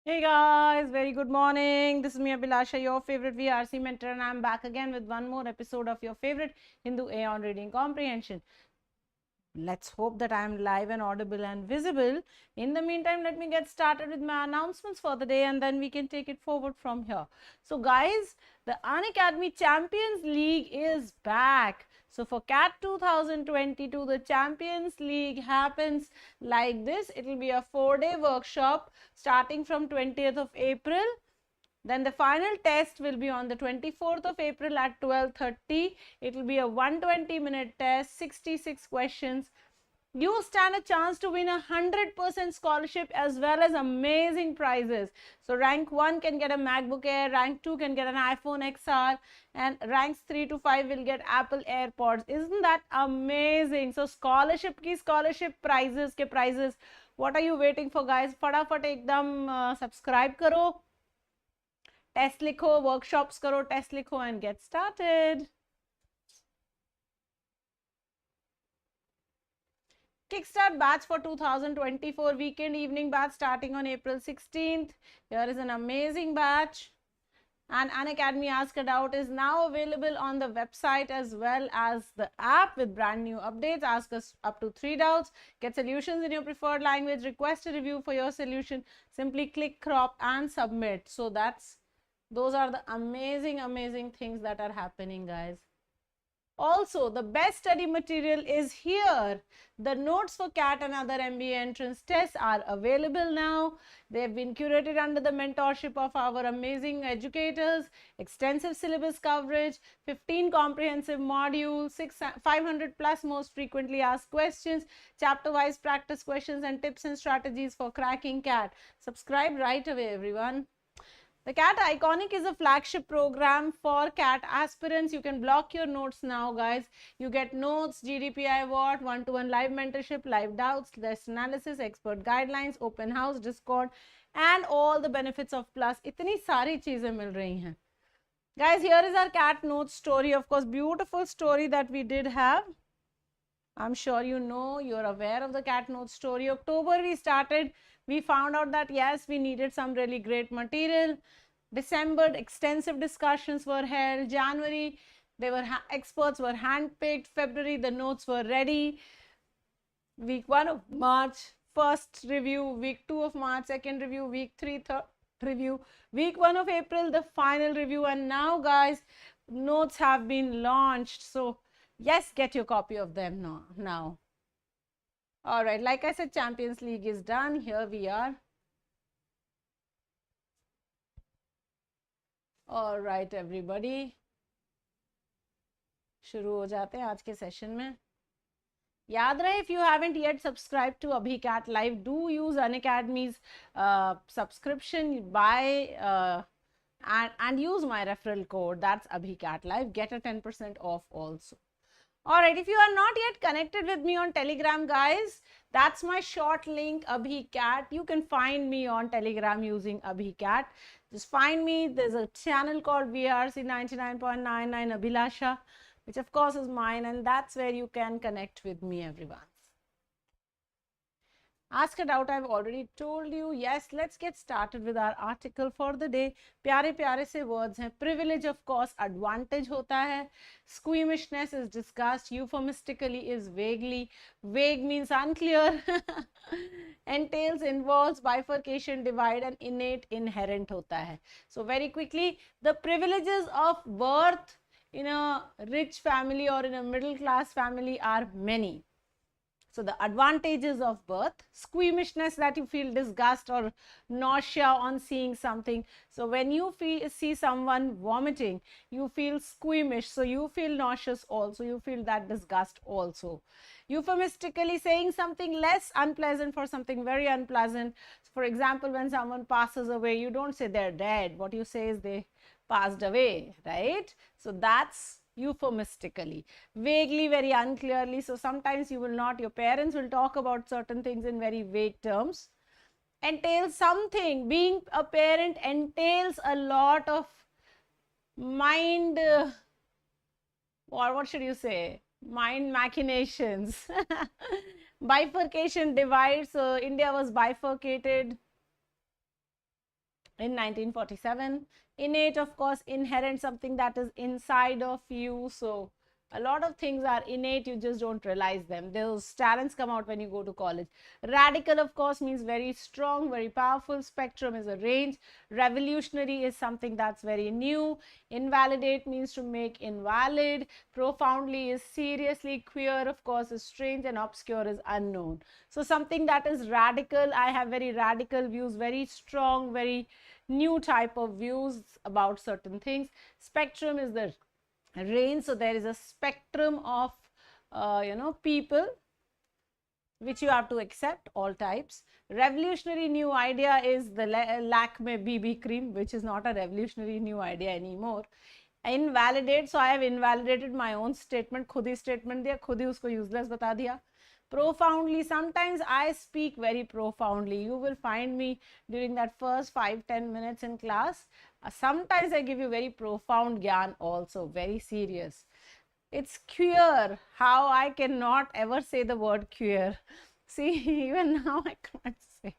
Hey guys, very good morning. This is me Abhilasha, your favorite VRC mentor, and I'm back again with one more episode of your favorite Hindu AEON reading comprehension. Let's hope that I'm live and audible and visible. In the meantime, let me get started with my announcements for the day and then we can take it forward from here. So guys, the Unacademy Champions League is back. So for CAT 2022, the Champions League happens like this. It will be a 4-day workshop starting from 20th of April. Then the final test will be on the 24th of April at 12:30. It will be a 120-minute test, 66 questions. You stand a chance to win 100% scholarship as well as amazing prizes. So rank 1 can get a MacBook Air, rank 2 can get an iPhone XR, and ranks 3 to 5 will get Apple AirPods. Isn't that amazing? So scholarship prizes ke prizes. What are you waiting for, guys? फटाफट एकदम subscribe करो. Test लिखो, workshops करो, test लिखो and get started. Kickstart batch for 2024 weekend evening batch starting on April 16th. Here is an amazing batch. And Unacademy Ask It Out is now available on the website as well as the app with brand new updates. Ask us up to 3 doubts. Get solutions in your preferred language. Request a review for your solution. Simply click, crop and submit. So those are the amazing things that are happening, guys. Also, the best study material is here. The notes for CAT and other MBA entrance tests are available now. They have been curated under the mentorship of our amazing educators, extensive syllabus coverage, 15 comprehensive modules, 500 plus most frequently asked questions, chapter-wise practice questions and tips and strategies for cracking CAT. Subscribe right away, everyone. The CAT Iconic is a flagship program for CAT aspirants. You can block your notes now, guys. You get notes, GDPI what, one-to-one live mentorship, live doubts, test analysis, expert guidelines, open house, Discord, and all the benefits of Plus. इतनी सारी चीजें मिल रही हैं. Guys, here is our CAT notes story. Of course, beautiful story that we did have. I'm sure you know, you're aware of the CAT notes story. October we started. We found out that yes, we needed some really great material. December, extensive discussions were held. January, experts were handpicked. February, the notes were ready. Week 1 of March, first review. Week 2 of March, second review. Week 3, third review. Week 1 of April, the final review. And now, guys, notes have been launched. So yes, get your copy of them now. All right, like I said, Champions League is done. Here we are. All right, everybody. शुरू हो जाते हैं आज के session में. याद रहे, if you haven't yet subscribed to AbhiCat Live, do use Unacademy's subscription, buy and use my referral code. That's AbhiCat Live. Get a 10% off also. All right, if you are not yet connected with me on Telegram, guys, that's my short link, AbhiCat. You can find me on Telegram using AbhiCat. Just find me. There's a channel called VRC 99.99 Abhilasha, which of course is mine, and that's where you can connect with me, everyone. Ask it out, I've already told you. Yes, let's get started with our article for the day. प्यारे प्यारे से words हैं. Privilege, of course, advantage होता है. Squeamishness is discussed. Euphemistically is vaguely. Vague means unclear. Entails, involves, bifurcation, divide, and innate, inherent होता है. So very quickly, the privileges of birth in a rich family or in a middle class family are many. So the advantages of birth, squeamishness, that you feel disgust or nausea on seeing something. So when you see someone vomiting, you feel squeamish. So you feel nauseous also, you feel that disgust also. Euphemistically, saying something less unpleasant for something very unpleasant. So for example, when someone passes away, you don't say they're dead. What you say is they passed away, right? So that's euphemistically. Vaguely, very unclearly. So sometimes you will not, your parents will talk about certain things in very vague terms. Entails something. Being a parent entails a lot of mind, or what should you say? Mind machinations. Bifurcation, divide. So India was bifurcated. in 1947. Innate, of course, inherent, something that is inside of you. So a lot of things are innate, you just don't realize them. Those talents come out when you go to college. Radical, of course, means very strong, very powerful. Spectrum is a range. Revolutionary is something that's very new. Invalidate means to make invalid. Profoundly is seriously. Queer, of course, is strange, and obscure is unknown. So something that is radical, I have very radical views, very strong, very new type of views about certain things. Spectrum is the range, so there is a spectrum of people which you have to accept, all types. Revolutionary new idea is the Lakme BB cream, which is not a revolutionary new idea anymore. Invalidate, so I have invalidated my own statement, खुद ही statement दिया, खुद ही उसको useless बता दिया. Profoundly, sometimes I speak very profoundly. You will find me during that first 5-10 minutes in class. Sometimes I give you very profound gyan also, very serious. It's queer, how I cannot ever say the word queer. See, even now I can't say.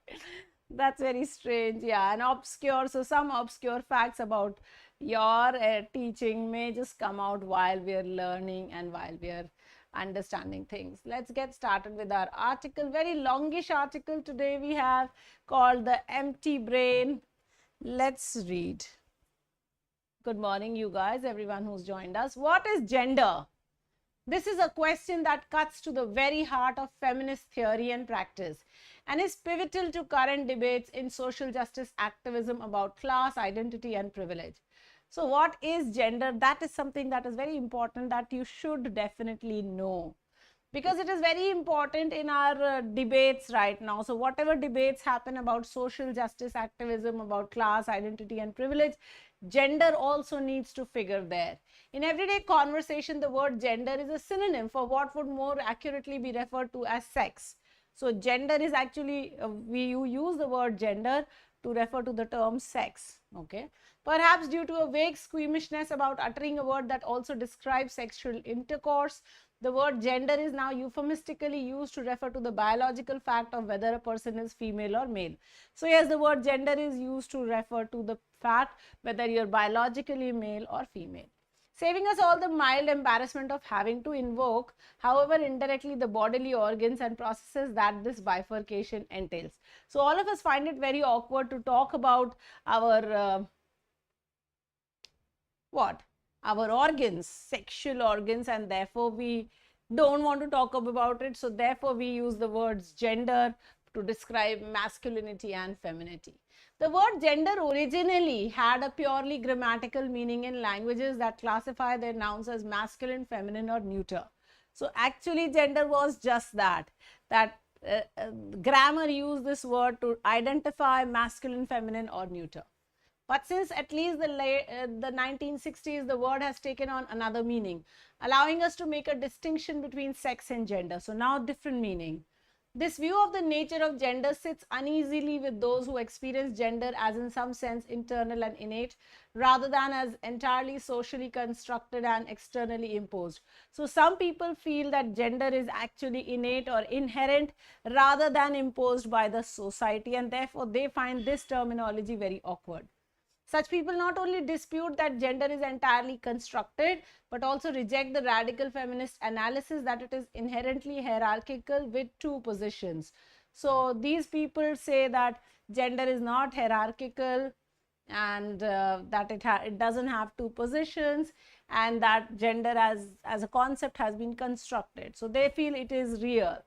That's very strange. Yeah, and obscure. So some obscure facts about your teaching may just come out while we are learning and while we are understanding things. Let's get started with our article. Very longish article today we have, called The Empty Brain. Let's read. Good morning, you guys, everyone who's joined us. What is gender? This is a question that cuts to the very heart of feminist theory and practice and is pivotal to current debates in social justice activism about class, identity, and privilege. So what is gender? That is something that is very important, that you should definitely know, because it is very important in our debates right now. So whatever debates happen about social justice activism, about class, identity, and privilege, gender also needs to figure there. In everyday conversation, the word gender is a synonym for what would more accurately be referred to as sex. So gender is actually, you use the word gender to refer to the term sex, okay? Perhaps due to a vague squeamishness about uttering a word that also describes sexual intercourse, the word gender is now euphemistically used to refer to the biological fact of whether a person is female or male. So yes, the word gender is used to refer to the fact whether you're biologically male or female. Saving us all the mild embarrassment of having to invoke, however indirectly, the bodily organs and processes that this bifurcation entails. So all of us find it very awkward to talk about our our organs, sexual organs, and therefore we don't want to talk about it. So therefore we use the words gender to describe masculinity and femininity. The word gender originally had a purely grammatical meaning in languages that classify their nouns as masculine, feminine, or neuter. So actually gender was just that grammar used this word to identify masculine, feminine, or neuter. But since at least the 1960s, the word has taken on another meaning, allowing us to make a distinction between sex and gender. So now different meaning. This view of the nature of gender sits uneasily with those who experience gender as in some sense internal and innate, rather than as entirely socially constructed and externally imposed. So some people feel that gender is actually innate or inherent rather than imposed by the society, and therefore they find this terminology very awkward. Such people not only dispute that gender is entirely constructed, but also reject the radical feminist analysis that it is inherently hierarchical with two positions. So these people say that gender is not hierarchical, and that it doesn't have two positions, and that gender as a concept has been constructed. So they feel it is real.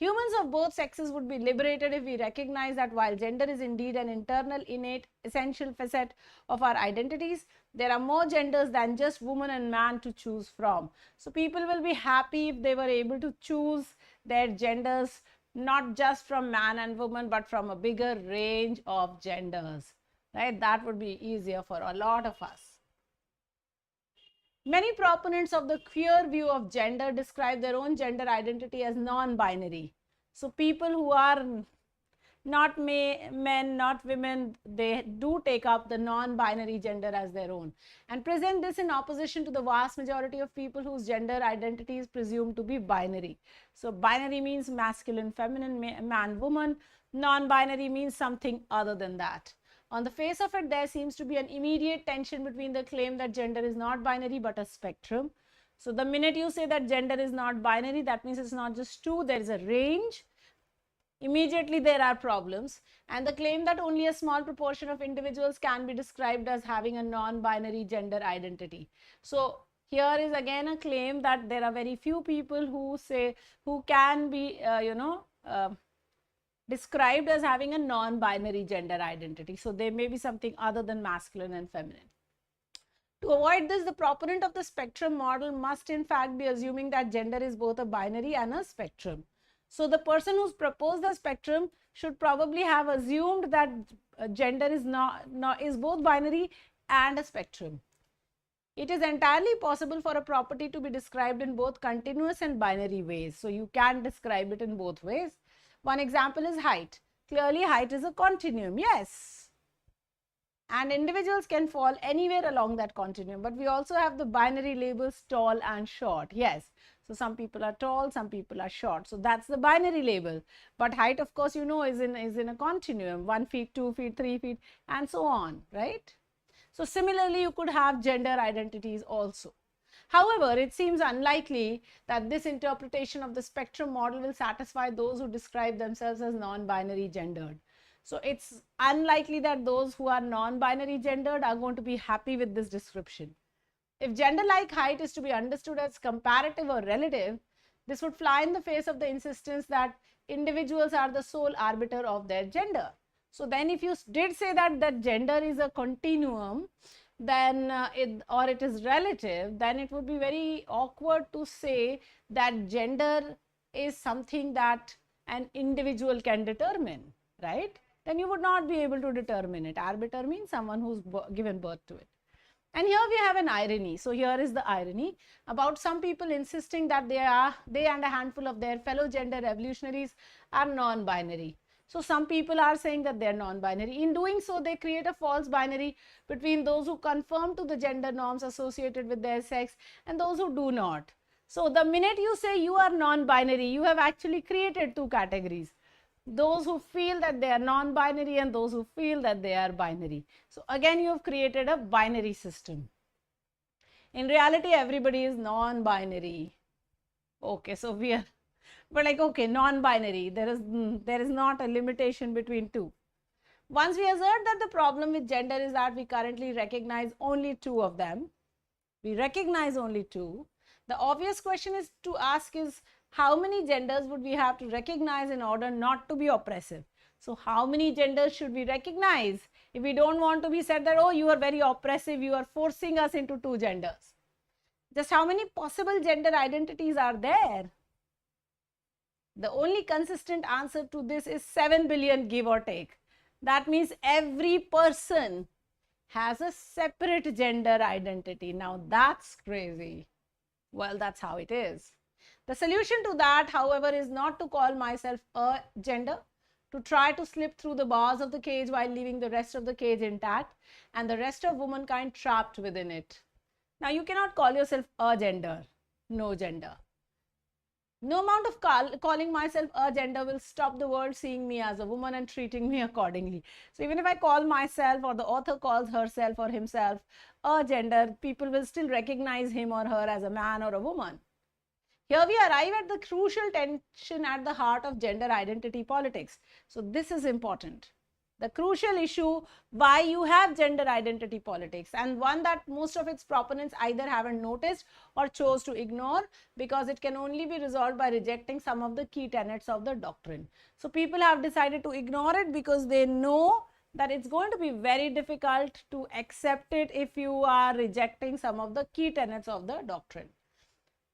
Humans of both sexes would be liberated if we recognize that while gender is indeed an internal, innate, essential facet of our identities, there are more genders than just woman and man to choose from. So people will be happy if they were able to choose their genders not just from man and woman, but from a bigger range of genders, right? That would be easier for a lot of us. Many proponents of the queer view of gender describe their own gender identity as non-binary. So people who are not men, not women, they do take up the non-binary gender as their own and present this in opposition to the vast majority of people whose gender identity is presumed to be binary. So binary means masculine, feminine, man, woman. Non-binary means something other than that. On the face of it, there seems to be an immediate tension between the claim that gender is not binary but a spectrum. So the minute you say that gender is not binary, that means it's not just two, there is a range. Immediately there are problems. And the claim that only a small proportion of individuals can be described as having a non-binary gender identity. So here is again a claim that there are very few people who can be, described as having a non-binary gender identity. So there may be something other than masculine and feminine. To avoid this, the proponent of the spectrum model must in fact be assuming that gender is both a binary and a spectrum. So the person who's proposed the spectrum should probably have assumed that gender is both binary and a spectrum. It is entirely possible for a property to be described in both continuous and binary ways. So you can describe it in both ways. One example is height. Clearly, height is a continuum, yes. And individuals can fall anywhere along that continuum. But we also have the binary labels tall and short, yes. So some people are tall, some people are short. So that's the binary label. But height, of course, you know, is in a continuum, 1 feet, 2 feet, 3 feet, and so on, right? So similarly, you could have gender identities also. However, it seems unlikely that this interpretation of the spectrum model will satisfy those who describe themselves as non-binary gendered. So it's unlikely that those who are non-binary gendered are going to be happy with this description. If gender like height is to be understood as comparative or relative, this would fly in the face of the insistence that individuals are the sole arbiter of their gender. So then if you did say that gender is a continuum, then it is relative, then it would be very awkward to say that gender is something that an individual can determine, right? Then you would not be able to determine it. Arbiter means someone who's given birth to it. And here we have an irony. So here is the irony about some people insisting that they and a handful of their fellow gender revolutionaries are non-binary. So some people are saying that they are non-binary. In doing so, they create a false binary between those who conform to the gender norms associated with their sex and those who do not. So the minute you say you are non-binary, you have actually created two categories. Those who feel that they are non-binary and those who feel that they are binary. So again, you have created a binary system. In reality, everybody is non-binary. Okay, so we are, but like, okay, non-binary, there is not a limitation between two. Once we assert that the problem with gender is that we currently recognize only two of them, we recognize only two, the obvious question is to ask is, how many genders would we have to recognize in order not to be oppressive? So how many genders should we recognize if we don't want to be said that, oh, you are very oppressive, you are forcing us into two genders? Just how many possible gender identities are there? The only consistent answer to this is 7 billion, give or take. That means every person has a separate gender identity. Now that's crazy. Well, that's how it is. The solution to that, however, is not to call myself a gender, to try to slip through the bars of the cage while leaving the rest of the cage intact and the rest of womankind trapped within it. Now, you cannot call yourself a gender, no gender. No amount of calling myself a gender will stop the world seeing me as a woman and treating me accordingly. So even if I call myself or the author calls herself or himself a gender, people will still recognize him or her as a man or a woman. Here we arrive at the crucial tension at the heart of gender identity politics. So this is important. The crucial issue why you have gender identity politics, and one that most of its proponents either haven't noticed or chose to ignore because it can only be resolved by rejecting some of the key tenets of the doctrine. So people have decided to ignore it because they know that it's going to be very difficult to accept it if you are rejecting some of the key tenets of the doctrine.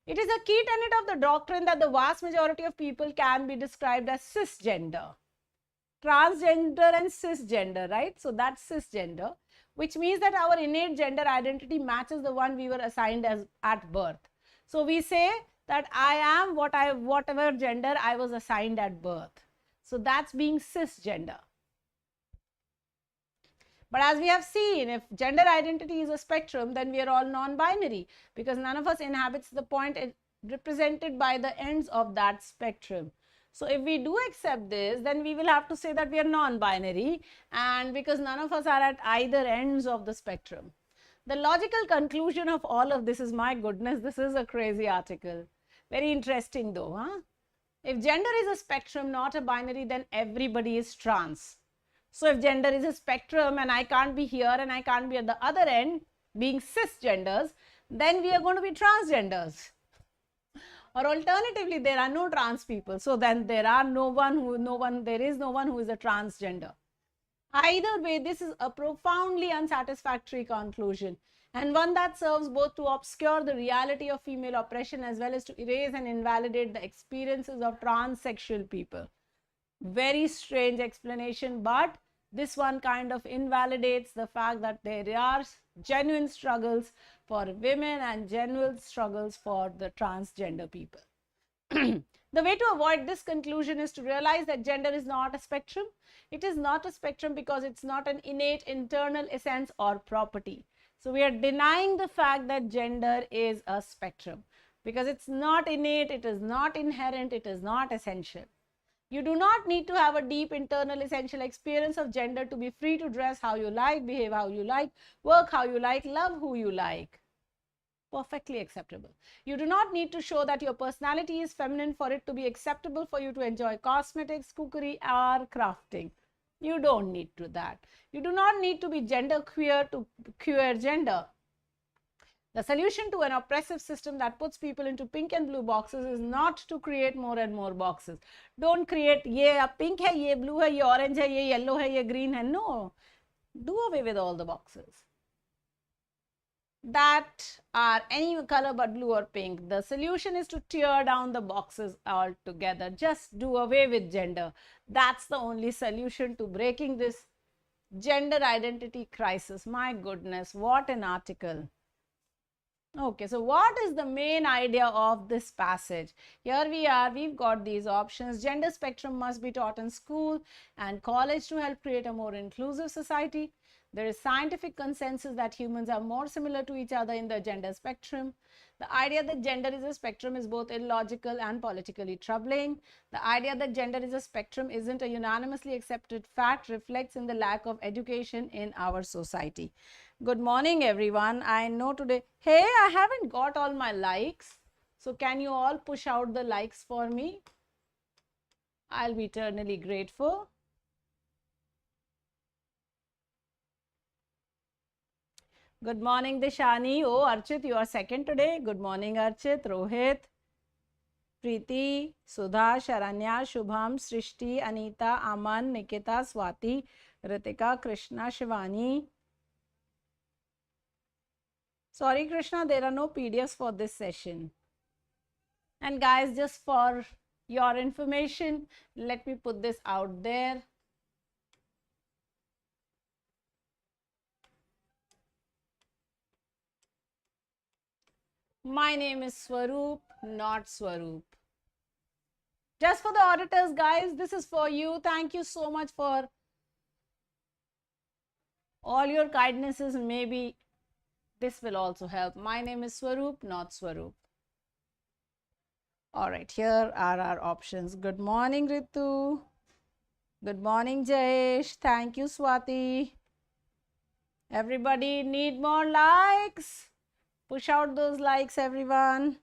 It is a key tenet of the doctrine that the vast majority of people can be described as cisgender. Transgender and cisgender, right? So that's cisgender, which means that our innate gender identity matches the one we were assigned as at birth. So we say that I am whatever gender I was assigned at birth. So that's being cisgender. But as we have seen, if gender identity is a spectrum, then we are all non-binary because none of us inhabits the point represented by the ends of that spectrum. So if we do accept this, then we will have to say that we are non-binary, and because none of us are at either ends of the spectrum. The logical conclusion of all of this is, my goodness, this is a crazy article. Very interesting though, huh? If gender is a spectrum, not a binary, then everybody is trans. So if gender is a spectrum and I can't be here and I can't be at the other end, being cisgenders, then we are going to be transgenders. Or alternatively, there are no trans people. So then there is no one who is a transgender. Either way, this is a profoundly unsatisfactory conclusion, and one that serves both to obscure the reality of female oppression as well as to erase and invalidate the experiences of transsexual people. Very strange explanation, but this one kind of invalidates the fact that there are genuine struggles for women and genuine struggles for the transgender people. The way to avoid this conclusion is to realize that gender is not a spectrum. It is not a spectrum because it's not an innate internal essence or property. So we are denying the fact that gender is a spectrum because it's not innate, it is not inherent, it is not essential. You do not need to have a deep internal essential experience of gender to be free to dress how you like, behave how you like, work how you like, love who you like. Perfectly acceptable. You do not need to show that your personality is feminine for it to be acceptable for you to enjoy cosmetics, cookery, or crafting. You don't need to that. You do not need to be gender queer to queer gender. The solution to an oppressive system that puts people into pink and blue boxes is not to create more and more boxes. Don't create, ye pink hai, ye blue hai, ye orange hai, ye yellow hai, ye green hai. No. Do away with all the boxes that are any color but blue or pink. The solution is to tear down the boxes altogether. Just do away with gender. That's the only solution to breaking this gender identity crisis. My goodness, what an article. Okay, so what is the main idea of this passage? Here we are, we've got these options. Gender spectrum must be taught in school and college to help create a more inclusive society. There is scientific consensus that humans are more similar to each other in the gender spectrum. The idea that gender is a spectrum is both illogical and politically troubling. The idea that gender is a spectrum isn't a unanimously accepted fact reflects in the lack of education in our society. Good morning, everyone. I know today, hey, I haven't got all my likes. So can you all push out the likes for me? I'll be eternally grateful. Good morning, Dishani. Oh, Archit, you are second today. Good morning, Archit, Rohit, Preeti, Sudha, Sharanya, Shubham, Srishti, Anita, Aman, Nikita, Swati, Ritika, Krishna, Shivani. Sorry, Krishna, there are no PDFs for this session. And guys, just for your information, let me put this out there. My name is Swaroop, not Swaroop. Just for the auditors, guys, this is for you. Thank you so much for all your kindnesses. Maybe this will also help. My name is Swaroop, not Swaroop. All right, here are our options. Good morning, Ritu. Good morning, Jayesh. Thank you, Swati. Everybody need more likes. Push out those likes, everyone.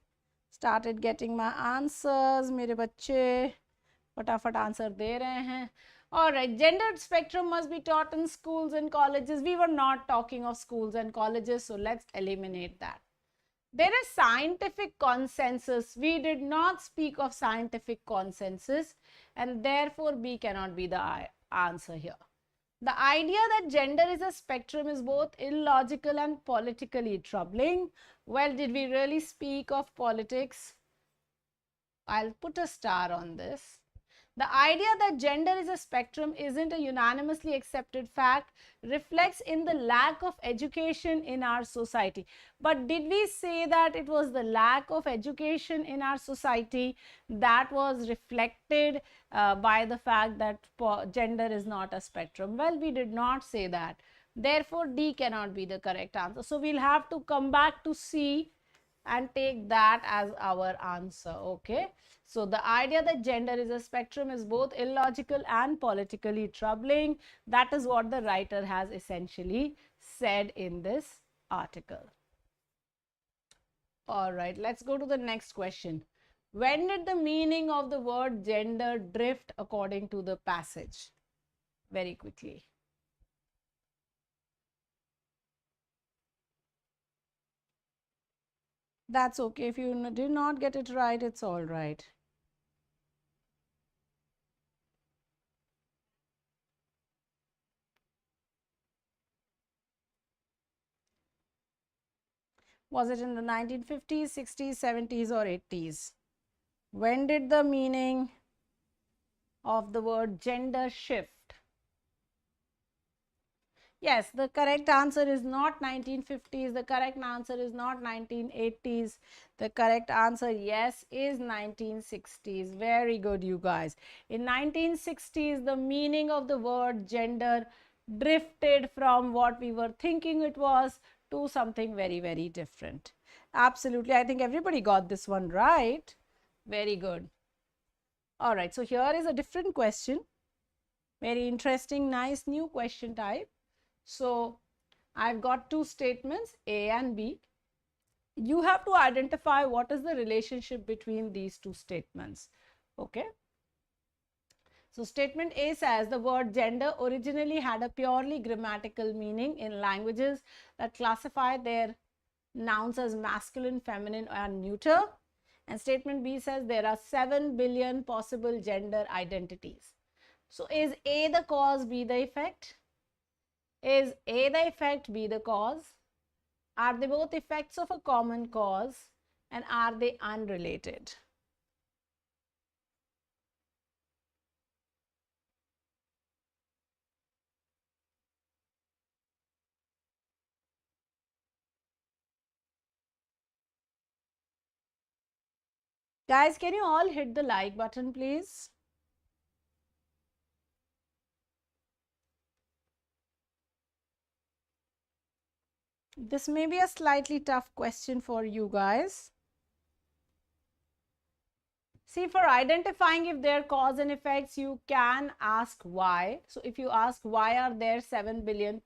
Started getting my answers. मेरे बच्चे फटाफट answer दे रहे हैं. All right, gendered spectrum must be taught in schools and colleges. We were not talking of schools and colleges, so let's eliminate that. There is scientific consensus. We did not speak of scientific consensus, and therefore B cannot be the answer here. The idea that gender is a spectrum is both illogical and politically troubling. Well, did we really speak of politics? I'll put a star on this. The idea that gender is a spectrum isn't a unanimously accepted fact, reflects in the lack of education in our society. But did we say that it was the lack of education in our society that was reflected by the fact that gender is not a spectrum? Well, we did not say that. Therefore, D cannot be the correct answer. So we'll have to come back to C and take that as our answer. Okay, so the idea that gender is a spectrum is both illogical and politically troubling. That is what the writer has essentially said in this article. All right, let's go to the next question. When did the meaning of the word gender drift according to the passage? Very quickly. That's okay. If you did not get it right, it's all right. Was it in the 1950s, 60s, 70s, or 80s? When did the meaning of the word gender shift? Yes, the correct answer is not 1950s. The correct answer is not 1980s. The correct answer, yes, is 1960s. Very good, you guys. In 1960s, the meaning of the word gender drifted from what we were thinking it was to something very, very different. Absolutely. I think everybody got this one right. Very good. All right. So here is a different question. Very interesting, nice new question type. So I've got two statements, A and B. You have to identify what is the relationship between these two statements. Okay. So statement A says the word gender originally had a purely grammatical meaning in languages that classify their nouns as masculine, feminine, and neuter. And statement B says there are 7 billion possible gender identities. So is A the cause, B the effect? Is A the effect, B the cause? Are they both effects of a common cause, and are they unrelated? Guys, can you all hit the like button, please? This may be a slightly tough question for you guys. See, for identifying if there are cause and effects, you can ask why. So if you ask why are there 7 billion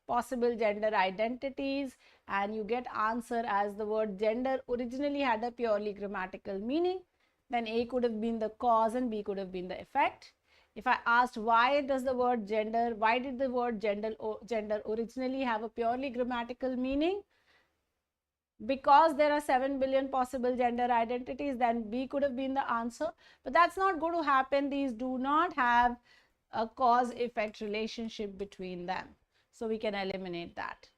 possible gender identities, and you get answer as the word gender originally had a purely grammatical meaning, then A could have been the cause and B could have been the effect. If I asked why did the word gender originally have a purely grammatical meaning, because there are 7 billion possible gender identities, then B could have been the answer. But that's not going to happen. These do not have a cause-effect relationship between them. So we can eliminate that.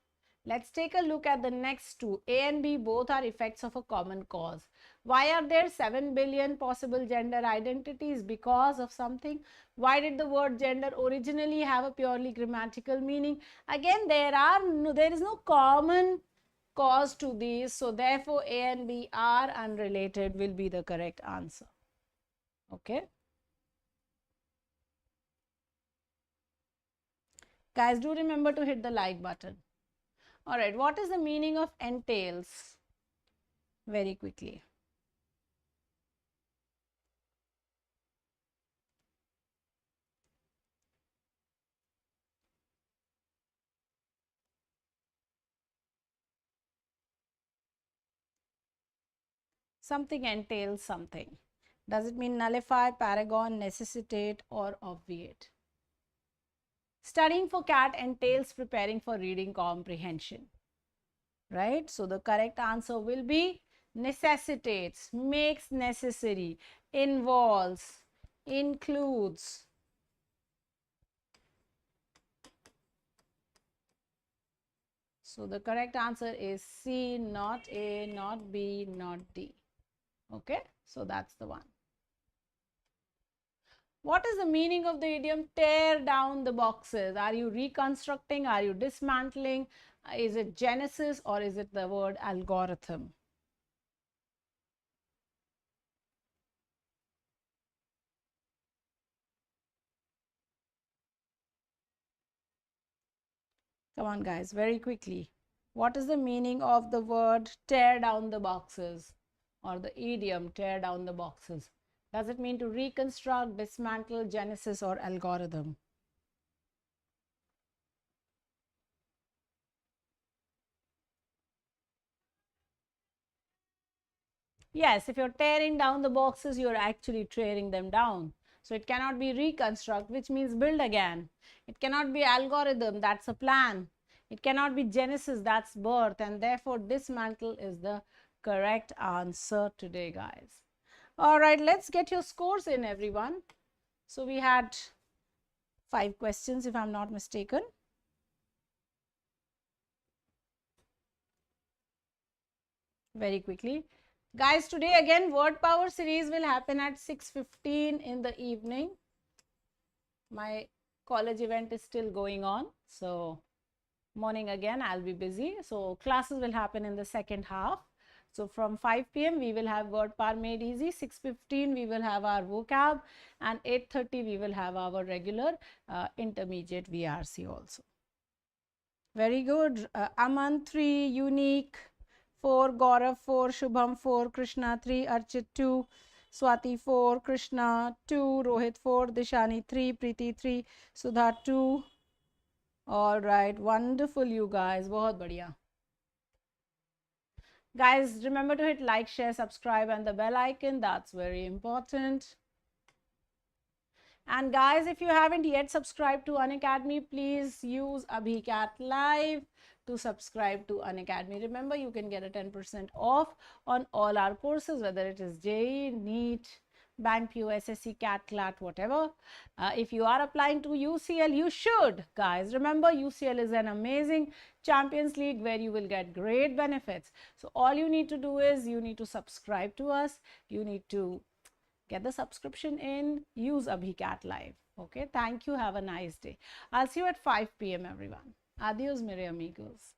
Let's take a look at the next two. A and B both are effects of a common cause. Why are there 7 billion possible gender identities? Because of something. Why did the word gender originally have a purely grammatical meaning? Again, there is no common cause to these, so therefore A and B are unrelated will be the correct answer. Okay, guys, do remember to hit the like button. All right, what is the meaning of entails? Very quickly. Something entails something. Does it mean nullify, paragon, necessitate, or obviate? Studying for CAT entails preparing for reading comprehension, right? So the correct answer will be necessitates, makes necessary, involves, includes. So the correct answer is C, not A, not B, not D. Okay, so that's the one. What is the meaning of the idiom tear down the boxes? Are you reconstructing? Are you dismantling? Is it genesis or is it the word algorithm? Come on, guys, very quickly. What is the meaning of the word tear down the boxes, or the idiom tear down the boxes? Does it mean to reconstruct, dismantle, genesis, or algorithm? Yes, if you're tearing down the boxes, you're actually tearing them down. So it cannot be reconstruct, which means build again. It cannot be algorithm, that's a plan. It cannot be genesis, that's birth. And therefore, dismantle is the correct answer today, guys. All right, let's get your scores in, everyone. So we had 5 questions, if I'm not mistaken. Very quickly. Guys, today again, word power series will happen at 6:15 in the evening. My college event is still going on. So morning again, I'll be busy. So classes will happen in the second half. So from 5 p.m. we will have word power made easy. 6:15 we will have our vocab, and 8:30 we will have our regular intermediate VRC also. Very good. Aman 3, Unique 4, Gaurav 4, Shubham 4, Krishna 3, Archit 2, Swati 4, Krishna 2, Rohit 4, Dishani 3, Preeti 3, Sudha 2. All right, wonderful, you guys. Bahut badhiya. Guys, remember to hit like, share, subscribe, and the bell icon. That's very important. And guys, if you haven't yet subscribed to Unacademy, please use AbhiCat Live to subscribe to Unacademy. Remember, you can get a 10% off on all our courses, whether it is JEE, NEET, Bank PO, SSC, CAT, CLAT, whatever. If you are applying to UCL, you should, guys. Remember, UCL is an amazing Champions League where you will get great benefits. So all you need to do is you need to subscribe to us. You need to get the subscription in, use AbhiCat Live. Okay, thank you. Have a nice day. I'll see you at 5 p.m. everyone. Adios, mere amigos.